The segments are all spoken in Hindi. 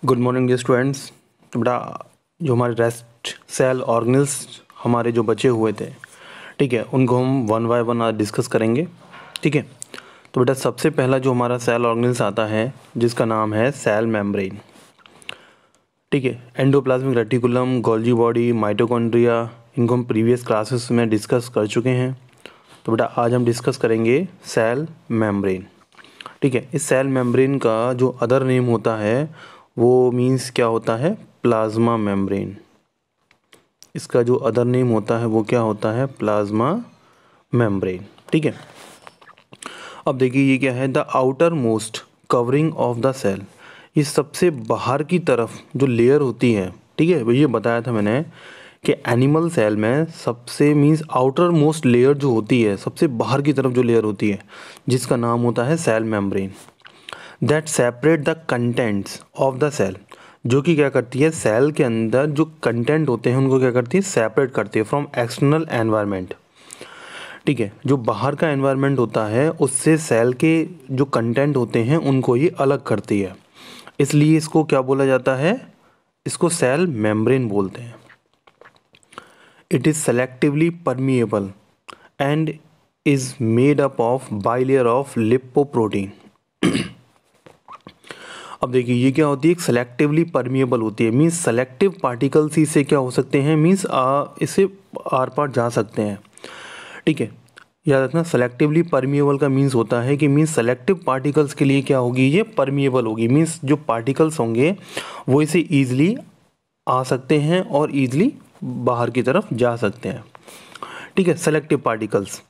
Good morning dear students. बेटा, जो हमारे रेस्ट सेल ऑर्गेनल्स हमारे जो बचे हुए थे, ठीक है, उनको हम वन बाय वन आज डिस्कस करेंगे। ठीक है, तो बेटा सबसे पहला जो हमारा सेल ऑर्गेनल्स आता है जिसका नाम है सेल मेम्ब्रेन। ठीक है, endoplasmic reticulum, Golgi body, mitochondria, इनको हम प्रीवियस क्लासेस में डिस्कस कर चुके हैं। तो बेटा आज हम डिस्कस करेंगे सेल मेम्ब्रेन। ठीक है, इस सेल मेम्ब्रेन का जो अदर नेम होता है वो मीन्स क्या होता है, प्लाज्मा मेम्ब्रेन। इसका जो अदर नेम होता है वो क्या होता है, प्लाज्मा मेम्ब्रेन। ठीक है, अब देखिए ये क्या है, the outermost covering of the cell. ये सबसे बाहर की तरफ जो लेयर होती है, ठीक है, ये बताया था मैंने कि एनिमल सेल में सबसे मीन्स आउटर मोस्ट लेयर जो होती है, सबसे बाहर की तरफ जो लेयर होती है जिसका नाम होता है cell membrane, that separate the contents of the cell. जो कि क्या करती है, सेल के अंदर जो कंटेंट होते हैं उनको क्या करती है, सेपरेट करती है फ्रॉम एक्सटर्नल एनवायरनमेंट। ठीक है, जो बाहर का एनवायरनमेंट होता है उससे सेल के जो कंटेंट होते हैं उनको ये अलग करती है, इसलिए इसको क्या बोला जाता है, इसको सेल मेम्ब्रेन बोलते हैं। It is selectively permeable and is made up of bilayer of lipoprotein. अब देखिए ये क्या होती है, एक सेलेक्टिवली परमिएबल होती है, मीन्स सेलेक्टिव पार्टिकल्स ही से क्या हो सकते हैं, मीन्स इससे आर पार जा सकते हैं। ठीक है, याद रखना, सेलेक्टिवली परमिएबल का मीन्स होता है कि मीन्स सेलेक्टिव पार्टिकल्स के लिए क्या होगी, ये परमिएबल होगी, मीन्स जो पार्टिकल्स होंगे वो इसे ईजिली आ सकते हैं और ईजिली बाहर की तरफ जा सकते हैं। ठीक है, सेलेक्टिव पार्टिकल्स।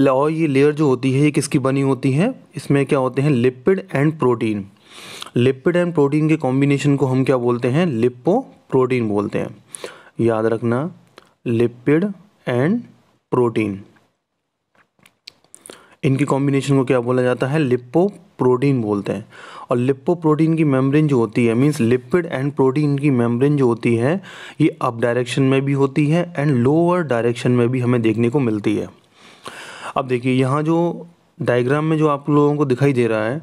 और ये लेयर जो होती है ये किसकी बनी होती है, इसमें क्या होते हैं, lipid and protein. Lipid and protein के कॉम्बिनेशन को हम क्या बोलते हैं, लिपोप्रोटीन बोलते हैं। याद रखना, लिपिड एंड प्रोटीन, इनकी कॉम्बिनेशन को क्या बोला जाता है, लिपोप्रोटीन बोलते हैं। और लिपोप्रोटीन की मेम्ब्रेन जो होती है, मीन्स लिपिड एंड प्रोटीन की मेम्ब्रेन जो होती है ये अप डायरेक्शन में भी होती है एंड लोअर डायरेक्शन में भी हमें देखने को मिलती है। अब देखिए यहाँ जो डायग्राम में जो आप लोगों को दिखाई दे रहा है,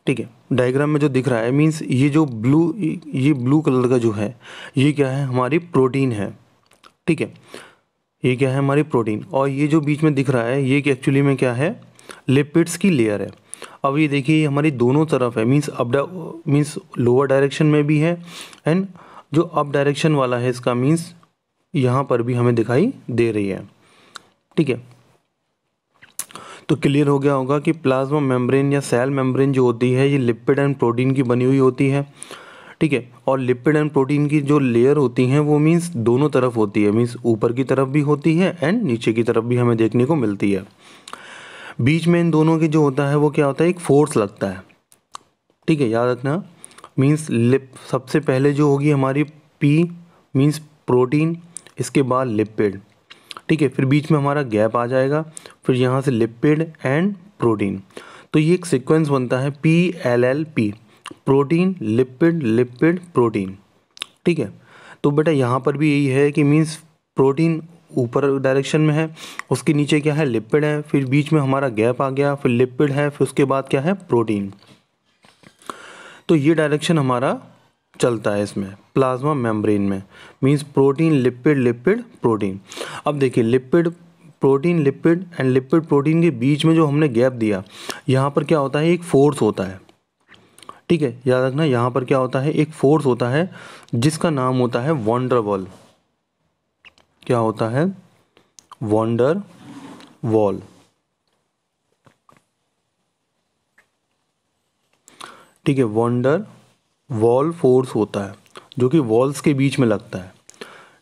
ठीक है, डायग्राम में जो दिख रहा है, मीन्स ये जो ब्लू कलर का जो है ये क्या है, हमारी प्रोटीन है। ठीक है, ये क्या है, हमारी प्रोटीन। और ये जो बीच में दिख रहा है ये कि एक्चुअली में क्या है, लिपिड्स की लेयर है। अब ये देखिए ये हमारी दोनों तरफ है, मीन्स लोअर डायरेक्शन में भी है एंड जो अप डायरेक्शन वाला है इसका मीन्स यहाँ पर भी हमें दिखाई दे रही है। ठीक है, तो क्लियर हो गया होगा कि प्लाज्मा मेम्ब्रेन या सेल मेम्ब्रेन जो होती है ये लिपिड एंड प्रोटीन की बनी हुई होती है। ठीक है, और लिपिड एंड प्रोटीन की जो लेयर होती हैं वो मीन्स दोनों तरफ होती है, मीन्स ऊपर की तरफ भी होती है एंड नीचे की तरफ भी हमें देखने को मिलती है। बीच में इन दोनों के जो होता है वो क्या होता है, एक फोर्स लगता है। ठीक है, याद रखना, मीन्स सबसे पहले जो होगी हमारी पी मीन्स प्रोटीन, इसके बाद लिपिड। ठीक है, फिर बीच में हमारा गैप आ जाएगा, फिर यहाँ से लिपिड एंड प्रोटीन। तो ये एक सीक्वेंस बनता है PLLP, protein lipid lipid protein. ठीक है, तो बेटा यहाँ पर भी यही है कि मीन्स प्रोटीन ऊपर डायरेक्शन में है, उसके नीचे क्या है, लिपिड है, फिर बीच में हमारा गैप आ गया, फिर लिपिड है, फिर उसके बाद क्या है, प्रोटीन। तो ये डायरेक्शन हमारा चलता है इसमें प्लाज्मा मेम्ब्रेन में, means protein lipid lipid protein. अब देखिए lipid protein lipid and lipid protein के बीच में जो हमने गैप दिया, यहाँ पर क्या होता है, एक फोर्स होता है। ठीक है, याद रखना, यहाँ पर क्या होता है, एक फोर्स होता है जिसका नाम होता है वॉन्डर वॉल। क्या होता है, वॉन्डर वॉल। ठीक है, वॉन्डर वॉल फोर्स होता है जो कि वॉल्स के बीच में लगता है।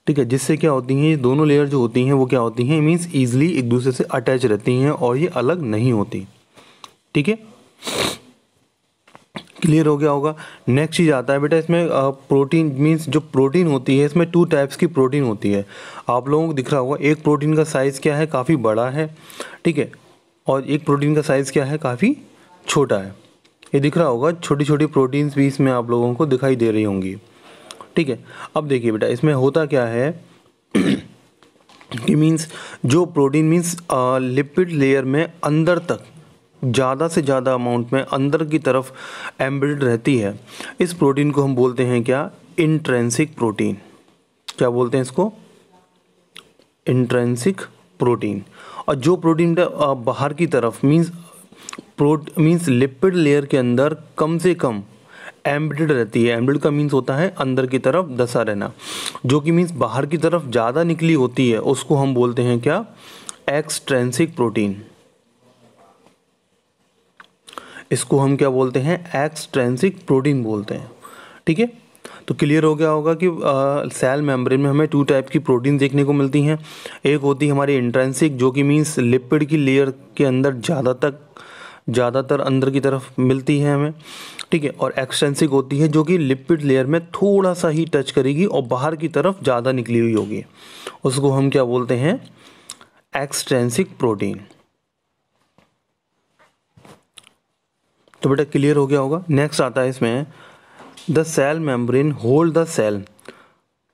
ठीक है, जिससे क्या होती हैं, ये दोनों लेयर जो होती हैं वो क्या होती हैं, मीन्स ईजिली एक दूसरे से अटैच रहती हैं और ये अलग नहीं होती। ठीक है, क्लियर हो गया होगा। नेक्स्ट चीज़ आता है बेटा इसमें प्रोटीन, मीन्स जो प्रोटीन होती है इसमें 2 टाइप्स की प्रोटीन होती है। आप लोगों को दिख रहा होगा, एक प्रोटीन का साइज़ क्या है, काफ़ी बड़ा है। ठीक है, और एक प्रोटीन का साइज़ क्या है, काफ़ी छोटा है। ये दिख रहा होगा, छोटी छोटी प्रोटीन्स भी इसमें आप लोगों को दिखाई दे रही होंगी। ठीक है, अब देखिए बेटा इसमें होता क्या है कि मीन्स जो प्रोटीन मीन्स लिपिड लेयर में अंदर तक ज़्यादा से ज़्यादा अमाउंट में अंदर की तरफ एम्बेडेड रहती है, इस प्रोटीन को हम बोलते हैं क्या, इंट्रिंसिक प्रोटीन। क्या बोलते हैं इसको, इंट्रिंसिक प्रोटीन। और जो प्रोटीन बाहर की तरफ मीन्स लिपिड लेयर के अंदर कम से कम एम्बेडेड रहती है, एम्बेडेड का मीन्स होता है अंदर की तरफ दसा रहना, जो कि मीन्स बाहर की तरफ ज़्यादा निकली होती है, उसको हम बोलते हैं क्या, एक्सट्रिंसिक प्रोटीन। इसको हम क्या बोलते हैं, एक्सट्रिंसिक प्रोटीन बोलते हैं। ठीक है, तो क्लियर हो गया होगा कि सेल मेम्ब्रेन में हमें 2 टाइप की प्रोटीन देखने को मिलती हैं। एक होती है हमारी इंट्रिंसिक, जो कि मीन्स लिपिड की लेयर के अंदर ज़्यादातर अंदर की तरफ मिलती है हमें। ठीक है, और एक्सट्रिंसिक होती है जो कि लिपिड लेयर में थोड़ा सा ही टच करेगी और बाहर की तरफ ज़्यादा निकली हुई होगी, उसको हम क्या बोलते हैं, एक्सट्रिंसिक प्रोटीन। तो बेटा क्लियर हो गया होगा। नेक्स्ट आता है इसमें, the cell membrane hold the cell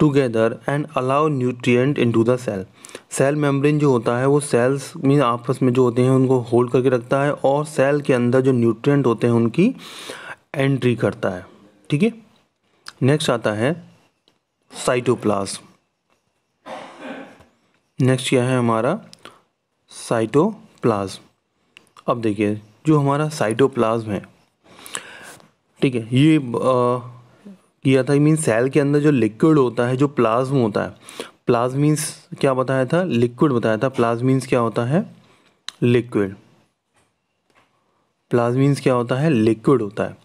together and allow nutrient into the cell. Cell membrane जो होता है वो सेल्स में आपस में जो होते हैं उनको होल्ड करके रखता है और सेल के अंदर जो न्यूट्रिएंट होते हैं उनकी एंट्री करता है। ठीक है, नेक्स्ट आता है साइटोप्लाज्म। नेक्स्ट क्या है हमारा, साइटोप्लाज्म। अब देखिए जो हमारा साइटोप्लाज्म है, ठीक है, ये किया था, मीन सेल के अंदर जो लिक्विड होता है, जो प्लाज्म होता है, प्लाज्म मीन्स क्या बताया था, लिक्विड बताया था। प्लाज्म मीन्स क्या होता है, लिक्विड। प्लाज्म मीन्स क्या होता है, लिक्विड होता है।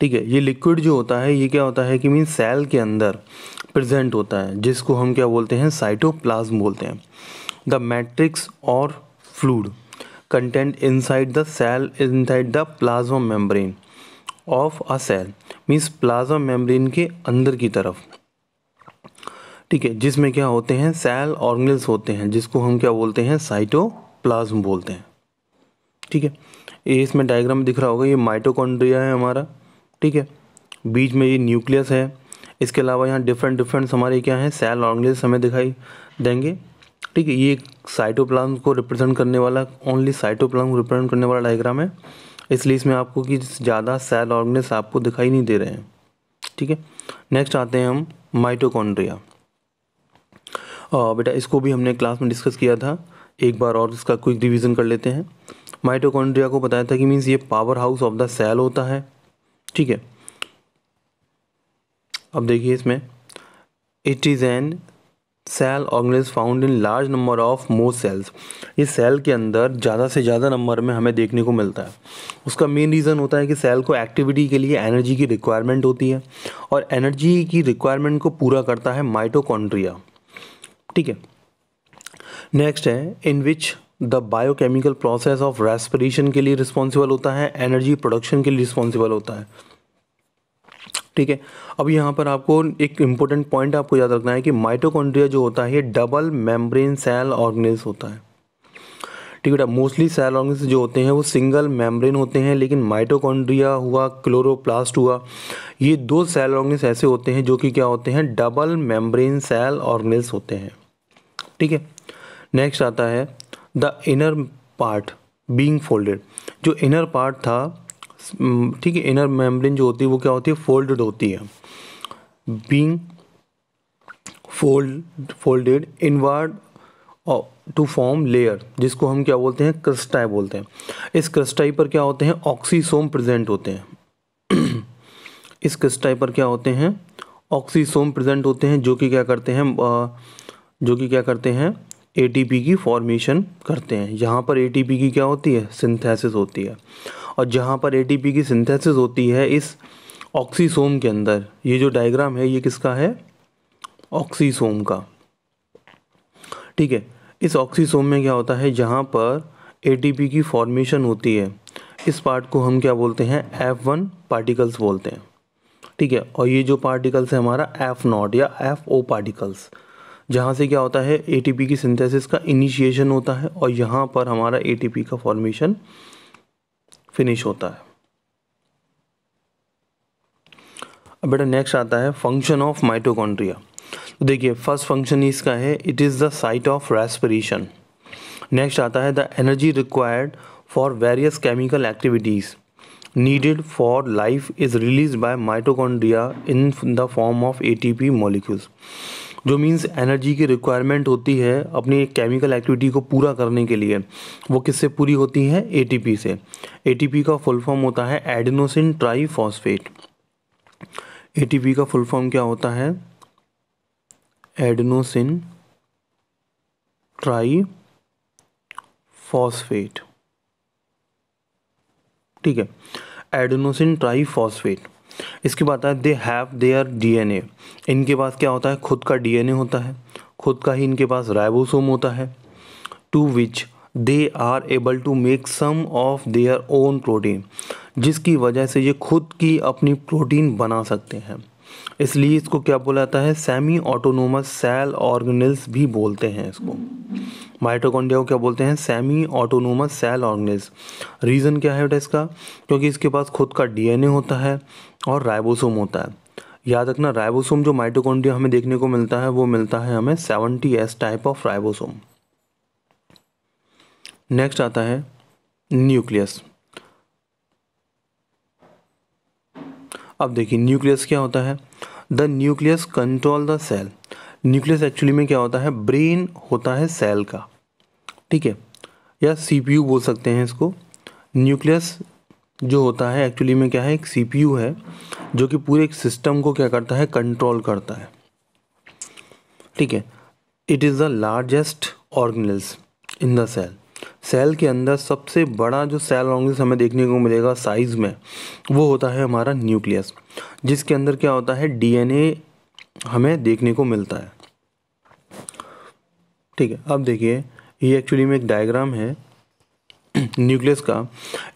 ठीक है, ये लिक्विड जो होता है ये क्या होता है कि मीन सेल के अंदर प्रेजेंट होता है, जिसको हम क्या बोलते हैं, साइटोप्लाज्म बोलते हैं। द मैट्रिक्स और fluid content inside the cell, inside the plasma membrane of a cell, means plasma membrane के अंदर की तरफ। ठीक है, जिसमें क्या होते हैं, सेल ऑर्गेनेल्स होते हैं, जिसको हम क्या बोलते हैं, साइटोप्लाज्म बोलते हैं। ठीक है, ये इसमें डायग्राम में दिख रहा होगा, ये माइटोकॉन्ड्रिया है हमारा। ठीक है, बीच में ये न्यूक्लियस है। इसके अलावा यहाँ डिफरेंट हमारे क्या हैं, सेल ऑर्गेनेल्स हमें दिखाई देंगे। ठीक है, ये साइटोप्लाज्म को रिप्रेजेंट करने वाला, ओनली साइटोप्लाज्म को रिप्रेजेंट करने वाला डायग्राम है, इसलिए इसमें आपको कि ज़्यादा सेल ऑर्गेनेल्स आपको दिखाई नहीं दे रहे हैं। ठीक है, नेक्स्ट आते हैं हम माइटोकॉन्ड्रिया। बेटा इसको भी हमने क्लास में डिस्कस किया था, एक बार और इसका क्विक रिवीजन कर लेते हैं। माइटोकॉन्ड्रिया को बताया था कि मीन्स ये powerhouse of the cell होता है। ठीक है, अब देखिए इसमें, it is an cell organelles found in large number of most cells. ये सेल के अंदर ज़्यादा से ज़्यादा नंबर में हमें देखने को मिलता है। उसका मेन रीज़न होता है कि सेल को एक्टिविटी के लिए एनर्जी की रिक्वायरमेंट होती है, और एनर्जी की रिक्वायरमेंट को पूरा करता है माइटोकॉन्ड्रिया। ठीक है, नेक्स्ट है, in which the biochemical process of respiration के लिए रिस्पॉन्सिबल होता है, एनर्जी प्रोडक्शन के लिए रिस्पॉन्सिबल होता है। ठीक है, अब यहाँ पर आपको एक इम्पोर्टेंट पॉइंट आपको याद रखना है कि माइटोकॉन्ड्रिया जो होता है ये डबल मेम्ब्रेन सेल ऑर्गेनेल्स होता है। ठीक है, मोस्टली सेल ऑर्गेनेल्स जो होते हैं वो सिंगल मेम्ब्रेन होते हैं, लेकिन माइटोकॉन्ड्रिया हुआ, क्लोरोप्लास्ट हुआ, ये 2 सेल ऑर्गेनेल्स ऐसे होते हैं जो कि क्या होते हैं, डबल मेम्ब्रेन सेल ऑर्गेनेल्स होते हैं। ठीक है, नेक्स्ट आता है the inner part being folded. जो इनर पार्ट था, ठीक है, इनर मेम्ब्रेन जो होती है वो क्या होती है, फोल्डेड होती है, being folded inward to form layer, जिसको हम क्या बोलते हैं, क्रस्टाई बोलते हैं। इस क्रस्टाई पर क्या होते हैं, ऑक्सीसोम प्रेजेंट होते हैं। इस क्रस्टाई पर क्या होते हैं, ऑक्सीसोम प्रेजेंट होते हैं, जो कि क्या करते हैं, एटीपी की फॉर्मेशन करते हैं। यहाँ पर एटीपी की क्या होती है, सिंथेसिस होती है, और जहाँ पर एटीपी की सिंथेसिस होती है इस ऑक्सीसोम के अंदर, ये जो डायग्राम है ये किसका है, ऑक्सीसोम का। ठीक है, इस ऑक्सीसोम में क्या होता है, जहाँ पर एटीपी की फॉर्मेशन होती है, इस पार्ट को हम क्या बोलते हैं, F1 पार्टिकल्स बोलते हैं। ठीक है, और ये जो पार्टिकल्स है हमारा F0 या FO पार्टिकल्स, जहाँ से क्या होता है, एटीपी की सिंथेसिस का इनिशिएशन होता है, और यहाँ पर हमारा एटीपी का फॉर्मेशन फिनिश होता है। अब बेटा नेक्स्ट आता है फंक्शन ऑफ माइटोकॉन्ड्रिया। तो देखिए फर्स्ट फंक्शन इसका है, it is the site of respiration. Next आता है the energy required for various chemical activities needed for life is released by mitochondria in the form of ATP molecules। जो मीन्स एनर्जी की रिक्वायरमेंट होती है अपनी केमिकल एक्टिविटी को पूरा करने के लिए, वो किससे पूरी होती है? ATP से। ATP का फुल फॉर्म होता है एडेनोसिन ट्राईफॉस्फेट। ATP का फुल फॉर्म क्या होता है? Adenosine triphosphate. ठीक है, एडेनोसिन ट्राईफॉस्फेट। इसके बाद है दे हैव देयर DNA। इनके पास क्या होता है? खुद का DNA होता है, खुद का ही इनके पास राइबोसोम होता है। To which they are able to make some of their own protein, जिसकी वजह से ये खुद की अपनी प्रोटीन बना सकते हैं। इसलिए इसको क्या बोला जाता है? सेमी ऑटोनोमस सेल ऑर्गेनेल्स भी बोलते हैं इसको। माइटोकॉन्ड्रिया को क्या बोलते हैं? Semi autonomous cell organelles. Reason क्या है बेटा इसका? क्योंकि इसके पास खुद का DNA होता है और राइबोसोम होता है। याद रखना, राइबोसोम जो माइटोकॉन्ड्रिया हमें देखने को मिलता है वो मिलता है हमें 70S type of ribosome. Next आता है न्यूक्लियस। अब देखिए न्यूक्लियस क्या होता है? The nucleus control the cell. Nucleus actually में क्या होता है? ब्रेन होता है सेल का, ठीक है, या CPU बोल सकते हैं इसको। न्यूक्लियस जो होता है एक्चुअली में क्या है? एक CPU है जो कि पूरे एक सिस्टम को क्या करता है? कंट्रोल करता है, ठीक है। It is the largest organelles in the cell. Cell के अंदर सबसे बड़ा जो सेल ऑर्गेनेल्स हमें देखने को मिलेगा साइज में, वो होता है हमारा न्यूक्लियस, जिसके अंदर क्या होता है? DNA हमें देखने को मिलता है, ठीक है। अब देखिए ये एक्चुअली में एक डायग्राम है न्यूक्लियस का।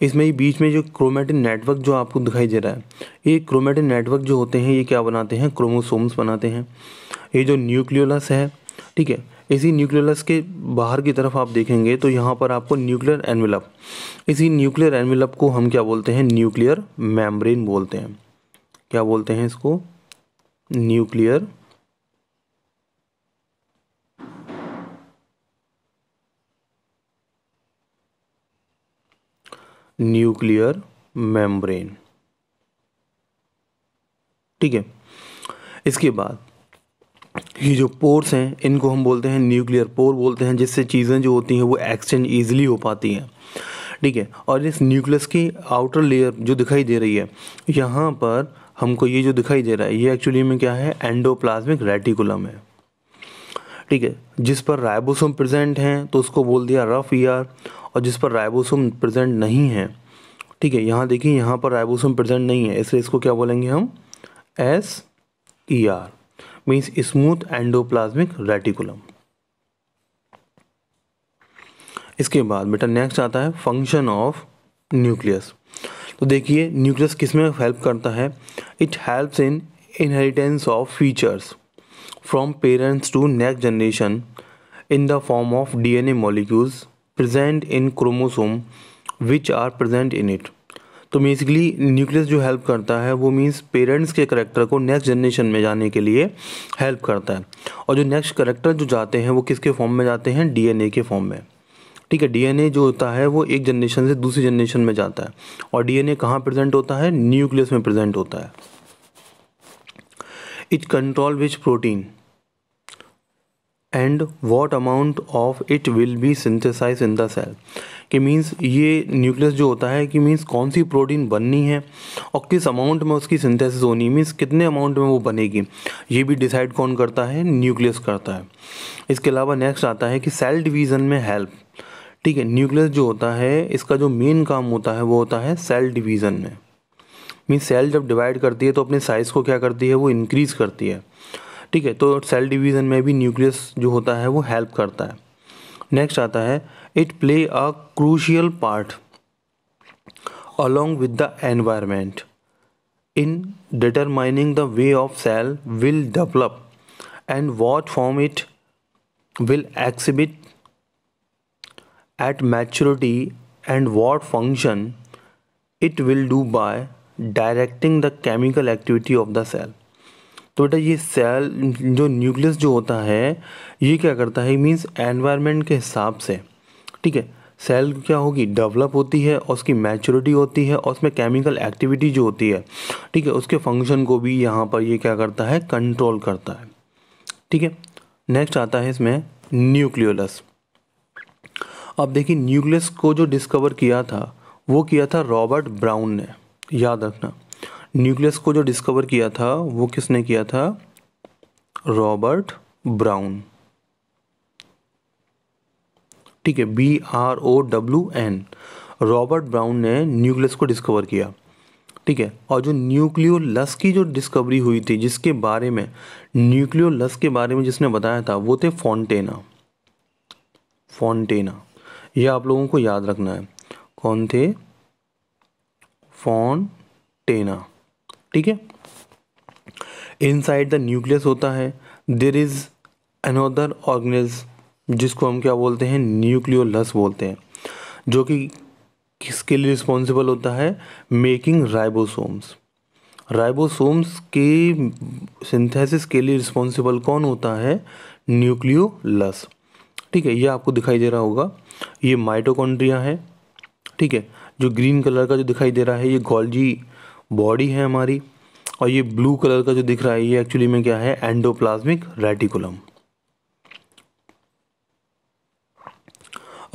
इसमें ये बीच में जो क्रोमेटिन नेटवर्क जो आपको दिखाई दे रहा है, ये क्रोमेटिन नेटवर्क जो होते हैं ये क्या बनाते हैं? क्रोमोसोम्स बनाते हैं। ये जो न्यूक्लियोलस है, ठीक है, इसी न्यूक्लियोलस के बाहर की तरफ आप देखेंगे तो यहाँ पर आपको न्यूक्लियर एनवेलप, इसी न्यूक्लियर एनवेलप को हम क्या बोलते हैं? न्यूक्लियर मेम्ब्रेन बोलते हैं। क्या बोलते हैं इसको? न्यूक्लियर मेम्ब्रेन, ठीक है। इसके बाद ये जो पोर्स हैं इनको हम बोलते हैं न्यूक्लियर पोर बोलते हैं, जिससे चीज़ें जो होती हैं वो एक्सचेंज ईजिली हो पाती हैं, ठीक है। और इस न्यूक्लियस की आउटर लेयर जो दिखाई दे रही है, यहाँ पर हमको ये जो दिखाई दे रहा है ये एक्चुअली में क्या है? एंडोप्लाज्मिक रेटिकुलम है, ठीक है। जिस पर राइबोसोम प्रेजेंट हैं तो उसको बोल दिया रफ ER, और जिस पर राइबोसोम प्रेजेंट नहीं है, ठीक है, यहाँ देखिए यहाँ पर राइबोसोम प्रेजेंट नहीं है, इसलिए इसको क्या बोलेंगे हम? SER, means smooth endoplasmic reticulum. इसके बाद बेटा नेक्स्ट आता है फंक्शन ऑफ न्यूक्लियस। तो देखिए न्यूक्लियस किस में हेल्प करता है? It helps in inheritance of features from parents to next generation in the form of DNA molecules present in chromosome which are present in it. तो बेसिकली न्यूक्लियस जो हेल्प करता है वो मीन्स पेरेंट्स के करैक्टर को नेक्स्ट जनरेशन में जाने के लिए हेल्प करता है। और जो नेक्स्ट करैक्टर जो जाते हैं वो किसके फॉर्म में जाते हैं? DNA के फॉर्म में, ठीक है। DNA जो होता है वो एक जनरेशन से दूसरी जनरेशन में जाता है, और DNA कहाँ प्रेजेंट होता है? न्यूक्लियस में प्रेजेंट होता है। It control which protein and what amount of it will be synthesize in the cell. कि मीन्स ये न्यूक्लियस जो होता है कि मीन्स कौन सी प्रोटीन बननी है और किस अमाउंट में उसकी सिंथेसिस होनी, मीन्स कितने अमाउंट में वो बनेगी, ये भी डिसाइड कौन करता है? न्यूक्लियस करता है। इसके अलावा नेक्स्ट आता है कि सेल डिवीज़न में हेल्प, ठीक है। न्यूक्लियस जो होता है इसका जो मेन काम होता है वो होता है सेल डिवीज़न में। मीन्स सेल जब डिवाइड करती है तो अपने साइज़ को क्या करती है? वो इंक्रीज़ करती है, ठीक है। तो सेल डिवीज़न में भी न्यूक्लियस जो होता है वो हेल्प करता है। नेक्स्ट आता है it play a crucial part along with the environment in determining the way of cell will develop and what form it will exhibit at maturity and what function it will do by directing the chemical activity of the cell। तो बेटा ये सेल जो न्यूक्लियस जो होता है ये क्या करता है? मीन्स एनवायरनमेंट के हिसाब से, ठीक है, सेल क्या होगी, डेवलप होती है और उसकी मैच्योरिटी होती है और उसमें केमिकल एक्टिविटी जो होती है, ठीक है, उसके फंक्शन को भी यहाँ पर ये क्या करता है, कंट्रोल करता है। ठीक है, नेक्स्ट आता है इसमें न्यूक्लियोलस। अब देखिए न्यूक्लियस को जो डिस्कवर किया था वो किया था रॉबर्ट ब्राउन ने, याद रखना। न्यूक्लियस को जो डिस्कवर किया था वो किसने किया था, रॉबर्ट ब्राउन। ठीक है, BROWN, रॉबर्ट ब्राउन ने न्यूक्लियस को डिस्कवर किया। ठीक है, और जो न्यूक्लियोलस की जो डिस्कवरी हुई थी, जिसके बारे में, न्यूक्लियोलस के बारे में जिसने बताया था वो थे फॉन्टेना। फॉन्टेना, ये आप लोगों को याद रखना है, कौन थे, फॉन्टेना। ठीक है, इनसाइड द न्यूक्लियस होता है देयर इज अनदर ऑर्गेनिज्म जिसको हम क्या बोलते हैं, न्यूक्लियोलस बोलते हैं, जो कि किसके लिए रिस्पॉन्सिबल होता है, मेकिंग राइबोसोम्स। राइबोसोम्स के सिंथेसिस के लिए रिस्पॉन्सिबल कौन होता है, न्यूक्लियोलस। ठीक है, ये आपको दिखाई दे रहा होगा, ये माइटोकॉन्ड्रिया है। ठीक है, जो ग्रीन कलर का जो दिखाई दे रहा है ये गोल्जी बॉडी है हमारी, और ये ब्लू कलर का जो दिख रहा है ये एक्चुअली में क्या है, एंडोप्लाज्मिक रेटिकुलम।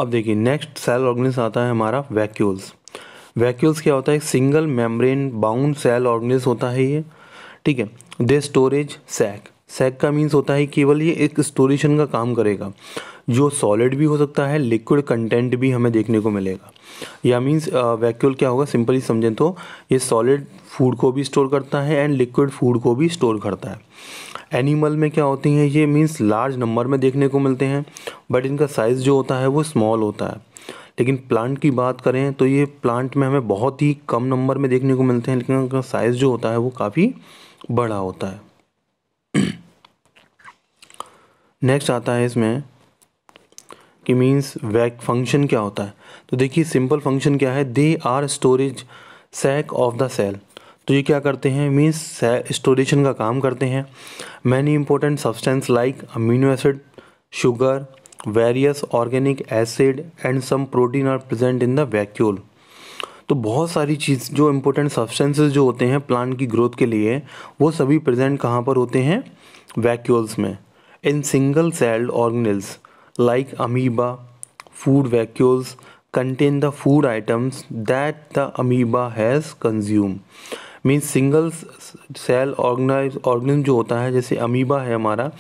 अब देखिए नेक्स्ट सेल ऑर्गेनिज्म आता है हमारा वैक्यूल्स। वैक्यूल्स क्या होता है, single membrane bound cell organism होता है ये। ठीक है, दे स्टोरेज सैक। सैक का मीन्स होता है केवल ये एक स्टोरेशन का काम करेगा, जो सॉलिड भी हो सकता है, लिक्विड कंटेंट भी हमें देखने को मिलेगा। या मीन्स वैक्यूल क्या होगा, सिंपली समझें तो ये सॉलिड फूड को भी स्टोर करता है एंड लिक्विड फूड को भी स्टोर करता है। एनिमल में क्या होती हैं ये, मीन्स लार्ज नंबर में देखने को मिलते हैं, बट इनका साइज़ जो होता है वो स्मॉल होता है। लेकिन प्लांट की बात करें तो ये प्लांट में हमें बहुत ही कम नंबर में देखने को मिलते हैं, लेकिन उनका साइज़ जो होता है वो काफ़ी बड़ा होता है। नेक्स्ट आता है इसमें कि मीन्स वैक फंक्शन क्या होता है। तो देखिए सिंपल फंक्शन क्या है, they are storage sac of the cell. तो ये क्या करते हैं, मीन्स स्टोरेशन का काम करते हैं। Many important substance like amino acid, sugar, various organic acid and some protein are present in the vacuole. तो बहुत सारी चीज़ जो इम्पोर्टेंट सब्सटेंसेस जो होते हैं प्लांट की ग्रोथ के लिए, वो सभी प्रेजेंट कहाँ पर होते हैं, वैक्यूल्स में। In single celled organelles like amoeba, food vacuoles contain the food items that the amoeba has consumed। Means single cell organism जो होता है, जैसे अमीबा है हमारा,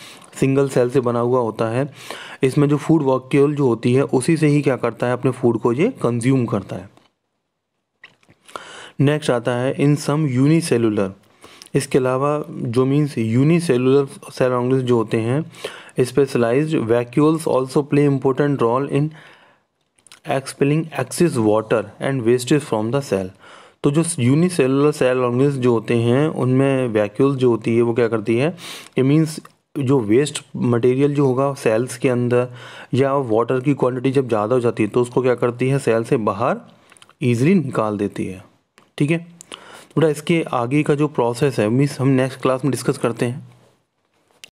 सिंगल सेल से बना हुआ होता है। इसमें जो फूड वैक्यूल जो होती है उसी से ही क्या करता है, अपने फूड को ये कंज्यूम करता है। नेक्स्ट आता है इन सम यूनिसेलुलर। इसके अलावा जो मीन्स यूनिसेलुलर सेल ऑर्गेनिज्म जो होते हैं, specialised vacuoles also play important role in expelling excess water and wastage from the cell. तो जो यूनिसेलुलर सेल ऑर्गेनिज्म जो होते हैं उनमें वैक्यूल्स जो होती है वो क्या करती है, ये मीन्स जो वेस्ट मटेरियल जो होगा सेल्स के अंदर या वाटर की क्वांटिटी जब ज़्यादा हो जाती है तो उसको क्या करती है, सेल से बाहर ईजिली निकाल देती है। ठीक है, थोड़ा इसके आगे का जो प्रोसेस है मीन्स हम नेक्स्ट क्लास में डिस्कस करते हैं।